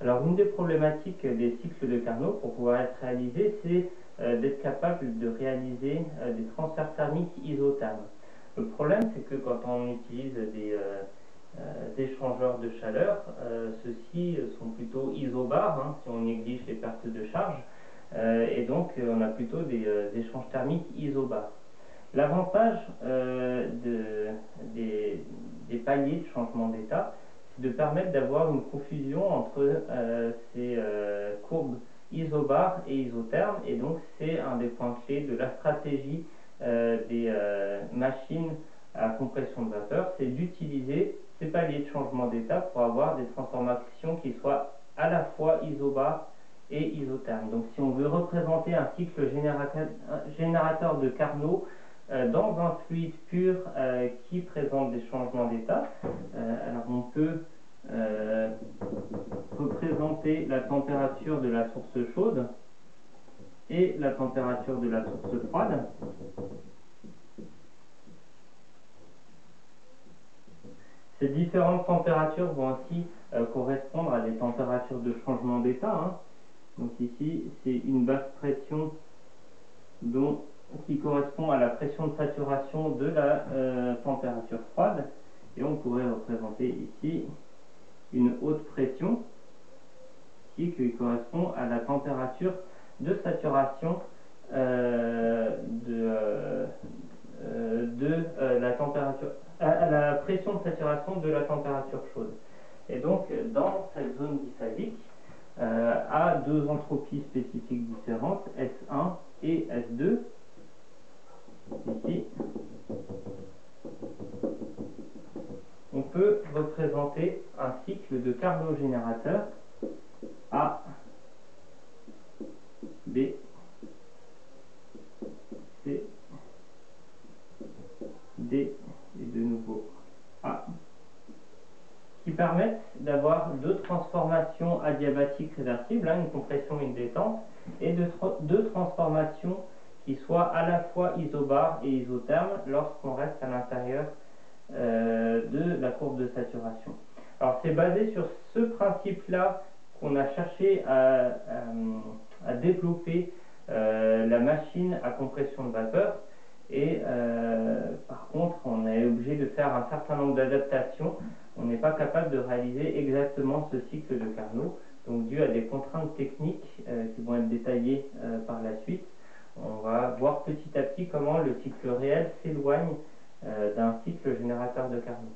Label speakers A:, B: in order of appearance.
A: Alors, une des problématiques des cycles de Carnot, pour pouvoir être réalisés, c'est d'être capable de réaliser des transferts thermiques isothermes. Le problème, c'est que quand on utilise des échangeurs de chaleur, ceux-ci sont plutôt isobars, hein, si on néglige les pertes de charge, et donc on a plutôt des échanges thermiques isobars. L'avantage des paliers de changement d'état, c'est de permettre d'avoir une confusion entre ces courbes isobars et isothermes, et donc c'est un des points clés de la stratégie des machines à compression de vapeur, c'est d'utiliser ces paliers de changement d'état pour avoir des transformations qui soient à la fois isobars et isothermes. Donc si on veut représenter un cycle générateur de Carnot dans un fluide pur qui présente des changements d'état, alors on peut représenter la température de la source chaude et la température de la source froide. Ces différentes températures vont aussi correspondre à des températures de changement d'état, hein. Donc ici, c'est une basse pression qui correspond à la pression de saturation de la température froide. Et on pourrait représenter ici une haute pression qui correspond à la température de saturation à la pression de saturation de la température chaude. Et donc, dans cette zone diphasique, à deux entropies spécifiques différentes, S1 et S2, ici, on peut représenter un cycle de Carnot générateur A, B, C, D et de nouveau A, qui permettent d'avoir deux transformations adiabatiques réversibles, hein, une compression et une détente, et deux transformations qui soient à la fois isobars et isothermes lorsqu'on reste à l'intérieur de la courbe de saturation. Alors c'est basé sur ce principe-là qu'on a cherché à développer la machine à compression de vapeur, et par contre on est obligé de faire un certain nombre d'adaptations. On n'est pas capable de réaliser exactement ce cycle de Carnot, donc dû à des contraintes techniques qui vont être détaillées par la suite. On va voir petit à petit comment le cycle réel s'éloigne d'un cycle générateur de Carnot.